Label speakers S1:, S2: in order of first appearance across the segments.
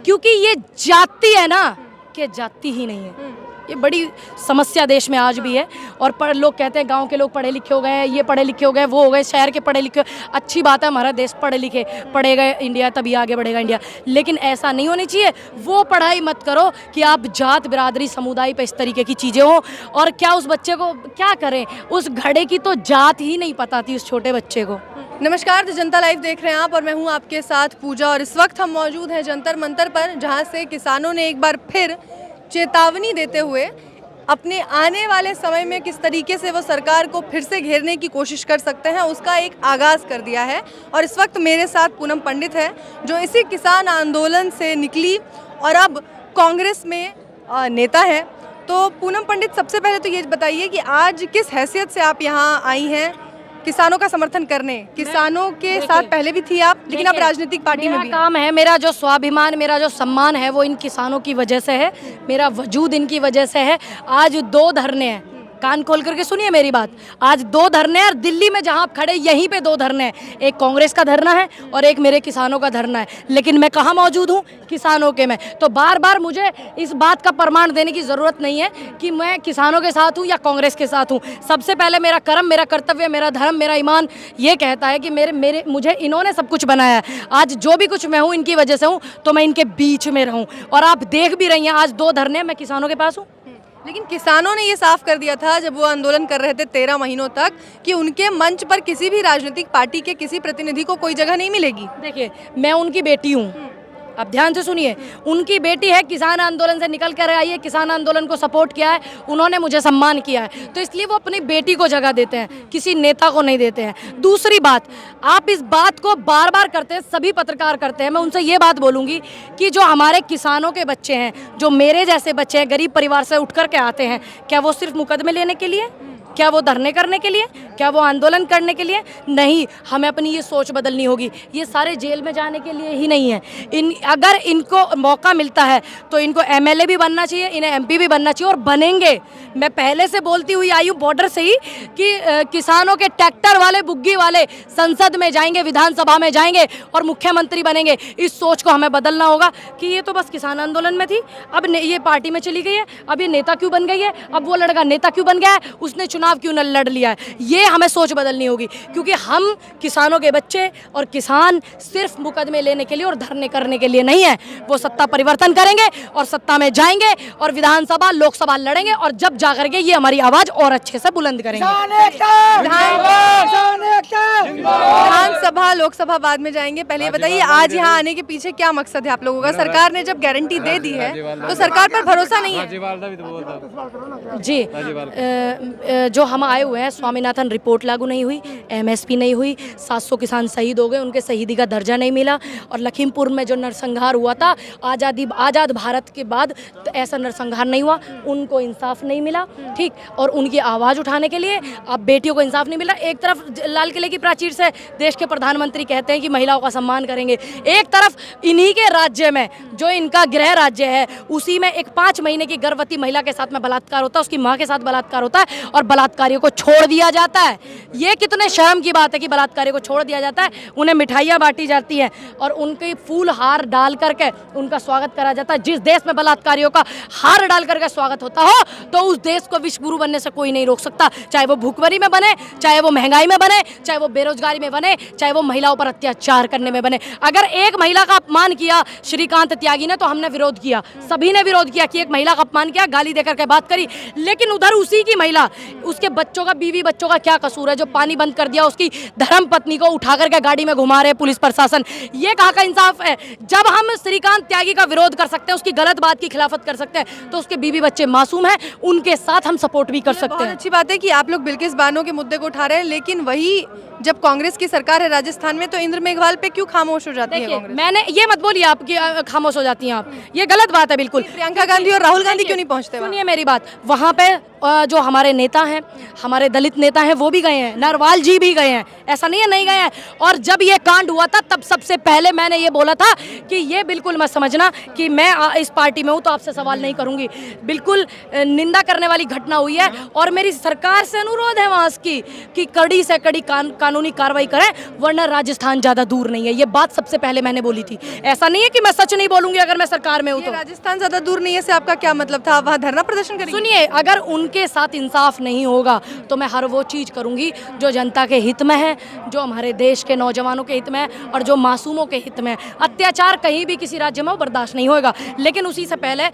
S1: क्योंकि ये जाति है ना कि जाति ही नहीं है। ये बड़ी समस्या देश में आज भी है। और लोग कहते हैं गांव के लोग पढ़े लिखे हो गए हैं, ये पढ़े लिखे हो गए, वो हो गए, शहर के पढ़े लिखे। अच्छी बात है, हमारा देश पढ़े लिखे पढ़े गए इंडिया, तभी आगे बढ़ेगा इंडिया। लेकिन ऐसा नहीं होनी चाहिए। वो पढ़ाई मत करो कि आप जात बिरादरी समुदाय पे इस तरीके की चीज़ें हो। और क्या उस बच्चे को क्या करें, उस घड़े की तो जात ही नहीं पता थी उस छोटे बच्चे को।
S2: नमस्कार, तो जनता लाइव देख रहे हैं आप और मैं हूं आपके साथ पूजा। और इस वक्त हम मौजूद हैं जंतर मंतर पर, जहां से किसानों ने एक बार फिर चेतावनी देते हुए अपने आने वाले समय में किस तरीके से वो सरकार को फिर से घेरने की कोशिश कर सकते हैं उसका एक आगाज़ कर दिया है। और इस वक्त मेरे साथ पूनम पंडित है, जो इसी किसान आंदोलन से निकली और अब कांग्रेस में नेता है। तो पूनम पंडित, सबसे पहले तो ये बताइए कि आज किस हैसियत से आप यहाँ आई हैं किसानों का समर्थन करने? किसानों के साथ पहले भी थी आप, लेकिन अब राजनीतिक पार्टी में भी
S1: काम है। मेरा जो स्वाभिमान, मेरा जो सम्मान है वो इन किसानों की वजह से है, मेरा वजूद इनकी वजह से है। आज 2 धरने हैं, कान खोल करके सुनिए मेरी बात। आज 2 धरने हैं और दिल्ली में जहां आप खड़े यहीं पे 2 धरने हैं। एक कांग्रेस का धरना है और एक मेरे किसानों का धरना है। लेकिन मैं कहाँ मौजूद हूँ? किसानों के में। तो बार बार मुझे इस बात का प्रमाण देने की ज़रूरत नहीं है कि मैं किसानों के साथ हूँ या कांग्रेस के साथ हूँ। सबसे पहले मेरा कर्म, मेरा कर्तव्य, मेरा धर्म, मेरा ईमान ये कहता है कि मुझे इन्होंने सब कुछ बनाया है। आज जो भी कुछ मैं हूँ इनकी वजह से हूँ, तो मैं इनके बीच में रहूँ। और आप देख भी रही हैं आज 2 धरने, मैं किसानों के पास हूँ।
S2: लेकिन किसानों ने ये साफ कर दिया था जब वो आंदोलन कर रहे थे 13 महीनों तक कि उनके मंच पर किसी भी राजनीतिक पार्टी के किसी प्रतिनिधि को कोई जगह नहीं मिलेगी।
S1: देखिए, मैं उनकी बेटी हूँ, अब ध्यान से सुनिए। उनकी बेटी है, किसान आंदोलन से निकल कर आई है, किसान आंदोलन को सपोर्ट किया है, उन्होंने मुझे सम्मान किया है, तो इसलिए वो अपनी बेटी को जगह देते हैं, किसी नेता को नहीं देते हैं। दूसरी बात, आप इस बात को बार बार करते हैं, सभी पत्रकार करते हैं। मैं उनसे ये बात बोलूँगी कि जो हमारे किसानों के बच्चे हैं, जो मेरे जैसे बच्चे हैं, गरीब परिवार से उठ कर के आते हैं, क्या वो सिर्फ मुकदमे लेने के लिए, क्या वो धरने करने के लिए, क्या वो आंदोलन करने के लिए? नहीं, हमें अपनी ये सोच बदलनी होगी। ये सारे जेल में जाने के लिए ही नहीं है। अगर इनको मौका मिलता है तो इनको एमएलए भी बनना चाहिए, इन्हें एमपी भी बनना चाहिए, और बनेंगे। मैं पहले से बोलती हुई आई हूँ बॉर्डर से ही कि किसानों के ट्रैक्टर वाले, बुग्गी वाले संसद में जाएंगे, विधानसभा में जाएंगे और मुख्यमंत्री बनेंगे। इस सोच को हमें बदलना होगा कि ये तो बस किसान आंदोलन में थी, अब ये पार्टी में चली गई है, अब ये नेता क्यों बन गई है, अब वो लड़का नेता क्यों बन गया है, उसने चुनाव क्यों न लड़ लिया है। ये हमें सोच बदलनी होगी, क्योंकि हम किसानों के बच्चे और किसान सिर्फ मुकदमे लेने के लिए और धरने करने के लिए नहीं है। वो सत्ता परिवर्तन करेंगे और सत्ता में जाएंगे और विधानसभा, लोकसभा लड़ेंगे, और जब जाकर के ये हमारी आवाज और अच्छे से बुलंद करेंगे।
S2: विधानसभा, लोकसभा बाद में जाएंगे। पहले ये बताइए, आज यहाँ आने के पीछे क्या मकसद है आप लोगों का? सरकार ने जब गारंटी दे दी है तो सरकार पर भरोसा नहीं है
S1: जी। जो हम आए हुए हैं, स्वामीनाथन रिपोर्ट लागू नहीं हुई, एमएसपी नहीं हुई, 700 किसान शहीद हो गए, उनके शहीदी का दर्जा नहीं मिला, और लखीमपुर में जो नरसंहार हुआ था आज़ाद भारत के बाद, तो ऐसा नरसंहार नहीं हुआ, उनको इंसाफ नहीं मिला। ठीक, और उनकी आवाज़ उठाने के लिए अब बेटियों को इंसाफ नहीं मिला। एक तरफ लाल किले की प्राचीर से देश के प्रधानमंत्री कहते हैं कि महिलाओं का सम्मान करेंगे, एक तरफ इन्हीं के राज्य में, जो इनका गृह राज्य है, उसी में एक 5 महीने की गर्भवती महिला के साथ में बलात्कार होता है, उसकी माँ के साथ बलात्कार होता है और बलात्कारियों को छोड़ दिया जाता है। ये कितने शर्म की बात है कि बलात्कारियों को छोड़ दिया जाता है, उन्हें मिठाइयाँ बांटी जाती हैं और उनके फूल हार डाल करके उनका स्वागत करा जाता है। जिस देश में बलात्कारियों का हार डाल करके स्वागत होता हो, तो उस देश को विश्व गुरु बनने से कोई नहीं रोक सकता, चाहे वो भूखमरी में बने, चाहे वो महंगाई में बने, चाहे वो बेरोजगारी में बने, चाहे वो महिलाओं पर अत्याचार करने में बने। अगर एक महिला का अपमान किया श्रीकांत त्यागी ने, तो हमने विरोध किया, सभी ने विरोध किया कि एक महिला का अपमान किया, गाली देकर के बात करी। लेकिन उधर उसी की महिला, उसके बच्चों का, बीवी बच्चों का क्या कसूर है? जो पानी बंद कर दिया, उसकी धर्म पत्नी को उठा करके गाड़ी में घुमा रहे पुलिस प्रशासन, ये कहाँ का इंसाफ है? जब हम श्रीकांत त्यागी का विरोध कर सकते हैं, उसकी गलत बात की खिलाफत कर सकते हैं, तो उसके बीवी बच्चे मासूम हैं, उनके साथ हम सपोर्ट भी कर सकते हैं।
S2: अच्छी बात है कि आप लोग बिल्किस बानो के मुद्दे को उठा रहे हैं, लेकिन वही जब कांग्रेस की सरकार है राजस्थान में, तो इंद्र मेघवाल पे क्यों खामोश हो जाती है कांग्रेस?
S1: मैंने ये मत बोलिए आप कि खामोश हो जाती हैं आप, ये गलत बात है बिल्कुल।
S2: प्रियंका गांधी और राहुल गांधी क्यों नहीं पहुंचते?
S1: सुनिए मेरी बात, वहाँ पे जो हमारे नेता हैं, हैं, हमारे दलित नेता हैं वो भी गए हैं, नरवाल जी भी गए हैं, ऐसा नहीं है नहीं गए हैं। और जब ये कांड हुआ था तब सबसे पहले मैंने ये बोला था कि ये बिल्कुल मत समझना कि मैं इस पार्टी में हूँ तो आपसे सवाल नहीं करूँगी, बिल्कुल निंदा करने वाली घटना हुई है। और मेरी सरकार से अनुरोध है वहाँ की कि कड़ी से कड़ी कानूनी कार्रवाई करें, वरना राजस्थान ज़्यादा दूर नहीं है। ये बात सबसे पहले मैंने बोली थी। ऐसा नहीं है कि मैं सच नहीं बोलूँगी अगर मैं सरकार में हूँ तो।
S2: राजस्थान ज़्यादा दूर नहीं है से आपका क्या मतलब था? आप वहाँ धरना प्रदर्शन करेंगे?
S1: सुनिए, अगर उनके साथ इंसाफ नहीं होगा तो मैं हर वो चीज़ करूंगी जो जनता के हित में है, जो हमारे देश के नौजवानों के हित में है और जो मासूमों के हित में है। अत्याचार कहीं भी किसी राज्य में बर्दाश्त नहीं होगा। लेकिन उसी से पहले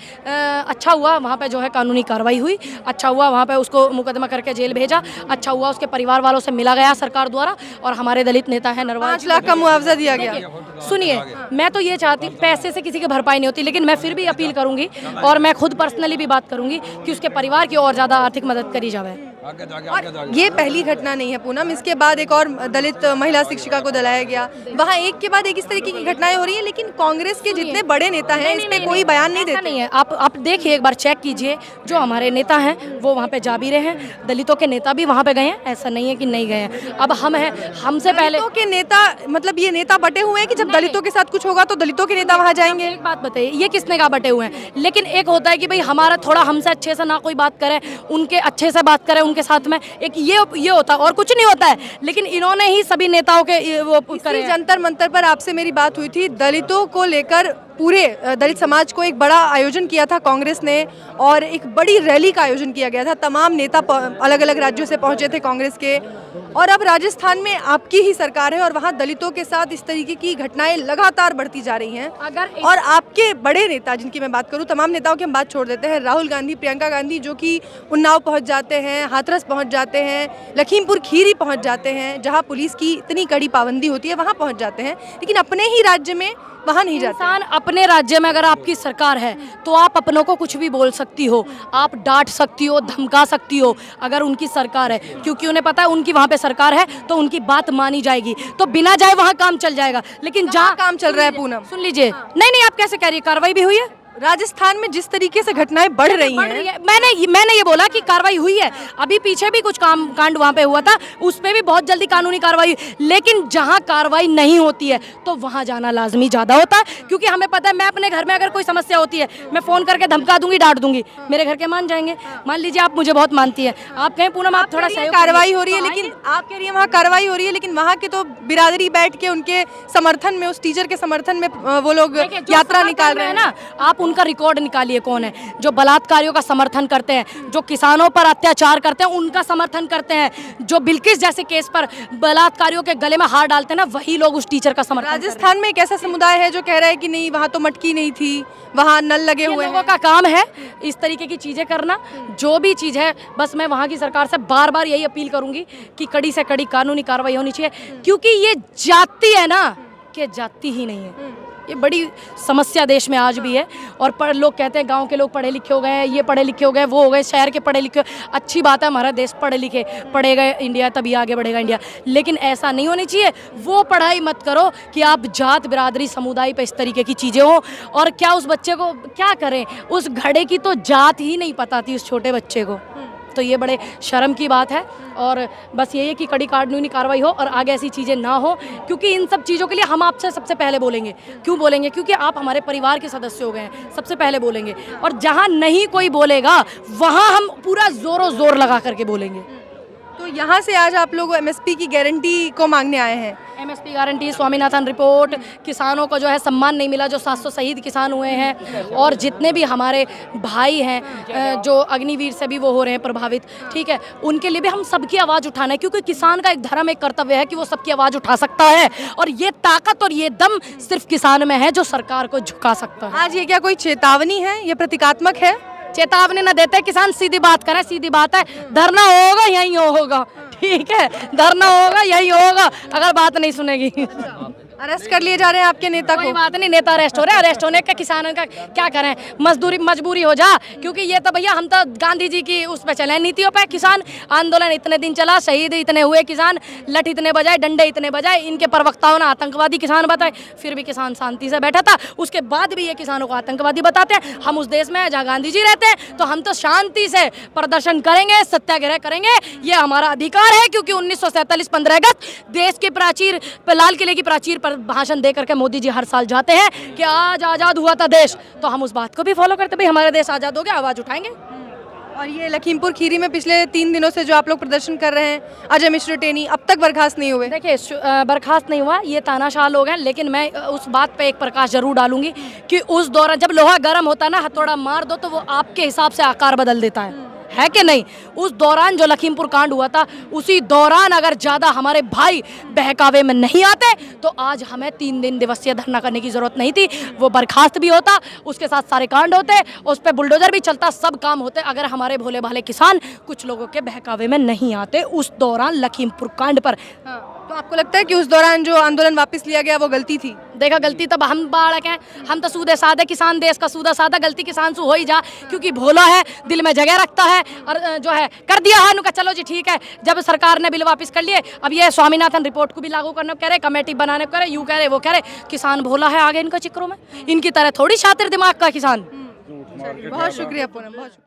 S1: अच्छा हुआ वहाँ पे जो है कानूनी कार्रवाई हुई, अच्छा हुआ वहाँ पे उसको मुकदमा करके जेल भेजा, अच्छा हुआ उसके परिवार वालों से मिला गया सरकार द्वारा। और हमारे दलित नेता है नरवाल,
S2: 5 लाख का मुआवजा दिया गया।
S1: सुनिए, मैं तो ये चाहती, पैसे से किसी की भरपाई नहीं होती, लेकिन मैं फिर भी अपील करूंगी और मैं खुद पर्सनली भी बात करूंगी कि उसके परिवार की और ज़्यादा आर्थिक मदद करी जाए।
S2: और ये पहली घटना नहीं है पूनम, इसके बाद एक और दलित महिला शिक्षिका को जलाया गया। वहाँ एक के बाद एक इस तरीके की घटनाएं हो रही है, लेकिन कांग्रेस के जितने बड़े नेता हैं इस पे कोई बयान नहीं देते।
S1: नहीं है, आप देखिए, एक बार चेक कीजिए, जो हमारे नेता हैं वो वहाँ पे जा भी रहे हैं, दलितों के नेता भी वहाँ पे गए हैं, ऐसा नहीं है कि नहीं गए हैं। अब हम हैं, हमसे पहले
S2: दलितों के नेता, मतलब ये नेता बटे हुए हैं कि जब दलितों के साथ कुछ होगा तो दलितों के नेता वहाँ जाएंगे?
S1: एक बात बताइए, ये किसने कहा बटे हुए हैं? लेकिन एक होता है कि भाई हमारा थोड़ा हमसे अच्छे से ना कोई बात करे, उनके अच्छे से बात करे उनके साथ में, एक ये होता है और कुछ नहीं होता है। लेकिन इन्होंने ही सभी नेताओं के वो करे।
S2: जंतर मंतर पर आपसे मेरी बात हुई थी, दलितों को लेकर पूरे दलित समाज को एक बड़ा आयोजन किया था कांग्रेस ने और एक बड़ी रैली का आयोजन किया गया था। तमाम नेता अलग अलग राज्यों से पहुंचे थे कांग्रेस के। और अब राजस्थान में आपकी ही सरकार है और वहां दलितों के साथ इस तरीके की घटनाएं लगातार बढ़ती जा रही हैं। और आपके बड़े नेता, जिनकी मैं बात करूं, तमाम नेताओं की हम बात छोड़ देते हैं, राहुल गांधी, प्रियंका गांधी, जो कि उन्नाव पहुंच जाते हैं, हाथरस पहुंच जाते हैं, लखीमपुर खीरी पहुंच जाते हैं, जहाँ पुलिस की इतनी कड़ी पाबंदी होती है वहाँ पहुँच जाते हैं, लेकिन अपने ही राज्य में वहाँ नहीं जाते।
S1: इंसान अपने राज्य में अगर आपकी सरकार है तो आप अपनों को कुछ भी बोल सकती हो, आप डांट सकती हो, धमका सकती हो, अगर उनकी सरकार है, क्योंकि उन्हें पता है उनकी वहाँ पे सरकार है तो उनकी बात मानी जाएगी, तो बिना जाए वहाँ काम चल जाएगा। लेकिन जहाँ
S2: काम चल रहा है पूनम,
S1: सुन लीजिए, नहीं आप कैसे कह रही है? कार्रवाई भी हुई है
S2: राजस्थान में जिस तरीके से घटनाएं बढ़ रही हैं।
S1: मैंने ये बोला कि कार्रवाई हुई है, अभी पीछे भी कुछ कांड वहाँ पे हुआ था, उस पर भी बहुत जल्दी कानूनी कार्रवाई हुई। लेकिन जहाँ कार्रवाई नहीं होती है तो वहाँ जाना लाजमी ज़्यादा होता है, क्योंकि हमें पता है मैं अपने घर में अगर कोई समस्या होती है मैं फ़ोन करके धमका दूंगी, डांट दूंगी, मेरे घर के मान जाएंगे। मान लीजिए आप मुझे बहुत मानती है, आप कहें पूनम आप थोड़ा सहयोग,
S2: कार्रवाई हो रही है, लेकिन आप कह रही है वहाँ कार्रवाई हो रही है, लेकिन वहाँ के तो बिरादरी बैठ के उनके समर्थन में, उस टीचर के समर्थन में वो लोग यात्रा निकाल रहे हैं
S1: ना। आप उनका रिकॉर्ड निकालिए, कौन है जो बलात्कारियों का समर्थन करते हैं, जो किसानों पर अत्याचार करते हैं उनका समर्थन करते हैं, जो बिल्किस जैसे केस पर बलात्कारियों के गले में हार डालते हैं ना, वही लोग उस टीचर का समर्थन।
S2: राजस्थान में एक ऐसा समुदाय है जो कह रहा है कि नहीं, वहाँ तो मटकी नहीं थी, वहाँ नल लगे हुए हैं।
S1: लोगों का काम है इस तरीके की चीजें करना, जो भी चीज है। बस मैं वहाँ की सरकार से बार बार यही अपील करूंगी कि कड़ी से कड़ी कानूनी कार्रवाई होनी चाहिए, क्योंकि ये जाति है ना कि जाति ही नहीं है, ये बड़ी समस्या देश में आज भी है। और लोग कहते हैं गांव के लोग पढ़े लिखे हो गए हैं, ये पढ़े लिखे हो गए, वो हो गए, शहर के पढ़े लिखे। अच्छी बात है, हमारा देश पढ़े लिखे पढ़ेगा इंडिया, तभी आगे बढ़ेगा इंडिया, लेकिन ऐसा नहीं होनी चाहिए। वो पढ़ाई मत करो कि आप जात बिरादरी समुदाय पे इस तरीके की चीज़ें हो। और क्या उस बच्चे को क्या करें, उस घड़े की तो जात ही नहीं पता थी उस छोटे बच्चे को, तो ये बड़े शर्म की बात है। और बस यही है कि कड़ी कानूनी कार्रवाई हो और आगे ऐसी चीज़ें ना हो, क्योंकि इन सब चीज़ों के लिए हम आपसे सबसे पहले बोलेंगे। क्यों बोलेंगे? क्योंकि आप हमारे परिवार के सदस्य हो गए हैं, सबसे पहले बोलेंगे। और जहाँ नहीं कोई बोलेगा वहाँ हम पूरा जोरों जोर लगा करके बोलेंगे।
S2: तो यहाँ से आज आप लोग एमएसपी की गारंटी को मांगने आए हैं।
S1: एमएसपी गारंटी, स्वामीनाथन रिपोर्ट, किसानों को जो है सम्मान नहीं मिला, जो 700 शहीद किसान हुए हैं, और जितने भी हमारे भाई हैं जो अग्निवीर से भी वो हो रहे हैं प्रभावित, ठीक है, उनके लिए भी हम सबकी आवाज़ उठाना है, क्योंकि किसान का एक धर्म, एक कर्तव्य है कि वो सबकी आवाज़ उठा सकता है। और ये ताकत और ये दम सिर्फ किसान में है जो सरकार को झुका सकता है।
S2: आज ये क्या कोई चेतावनी है, ये प्रतीकात्मक है?
S1: चेतावनी न देते किसान, सीधी बात करें, सीधी बात है, धरना होगा यहीं होगा, ठीक है, धरना होगा यहीं होगा अगर बात नहीं सुनेगी।
S2: अरेस्ट कर लिए जा रहे हैं आपके नेता
S1: कोई
S2: को।
S1: बात नहीं, नेता अरेस्ट हो रहे हैं, अरेस्ट होने का किसानों का क्या करें, मजबूरी हो जा, क्योंकि ये तो भैया हम तो गांधी जी की उस पर चले, नीतियों पे। किसान आंदोलन इतने दिन चला, शहीद इतने हुए किसान, लठ इतने बजाए, डंडे इतने बजाए, इनके प्रवक्ताओं ने आतंकवादी किसान बताए, फिर भी किसान शांति से बैठा था। उसके बाद भी ये किसानों को आतंकवादी बताते हैं। हम उस देश में हैं जहाँ गांधी जी रहते हैं, तो हम तो शांति से प्रदर्शन करेंगे, सत्याग्रह करेंगे, ये हमारा अधिकार है। क्योंकि 1947 15 अगस्त देश की प्राचीर, लाल किले की प्राचीर पर भाषण दे करके मोदी जी हर साल जाते हैं कि आज आज़ाद हुआ था देश, तो हम उस बात को भी फॉलो करते, भाई हमारा देश आज़ाद हो गया, आवाज़ उठाएंगे।
S2: और ये लखीमपुर खीरी में पिछले 3 दिनों से जो आप लोग प्रदर्शन कर रहे हैं, अजय मिश्र टेनी अब तक बर्खास्त नहीं हुए।
S1: देखिए बर्खास्त नहीं हुआ, ये तानाशाह लोग हैं, लेकिन मैं उस बात पे एक प्रकाश जरूर डालूंगी कि उस दौरान जब लोहा गर्म होता है ना, हथौड़ा मार दो तो वो आपके हिसाब से आकार बदल देता है कि नहीं। उस दौरान जो लखीमपुर कांड हुआ था, उसी दौरान अगर ज़्यादा हमारे भाई बहकावे में नहीं आते तो आज हमें 3 दिन दिवसीय धरना करने की ज़रूरत नहीं थी। वो बर्खास्त भी होता, उसके साथ सारे कांड होते, उस पर बुलडोजर भी चलता, सब काम होते, अगर हमारे भोले भाले किसान कुछ लोगों के बहकावे में नहीं आते उस दौरान लखीमपुर कांड पर।
S2: तो आपको लगता है कि उस दौरान जो आंदोलन वापस लिया गया वो गलती थी?
S1: देखा, गलती तब हम बालक हैं, हम तो सूदे सादे किसान, देश का सूदा सादा, गलती किसान से हो ही जा, क्योंकि भोला है, दिल में जगह रखता है, और जो है कर दिया है उनका, चलो जी ठीक है। जब सरकार ने बिल वापस कर लिए, अब ये स्वामीनाथन रिपोर्ट को भी लागू करने कह रहे, कमेटी बनाने को कह रहे, यूँ कह रहे, वो कह रहे, किसान भोला है आगे इनका चिक्रों में, इनकी तरह थोड़ी शातिर दिमाग का किसान।
S2: बहुत शुक्रिया पूनम, बहुत शुक्रिया।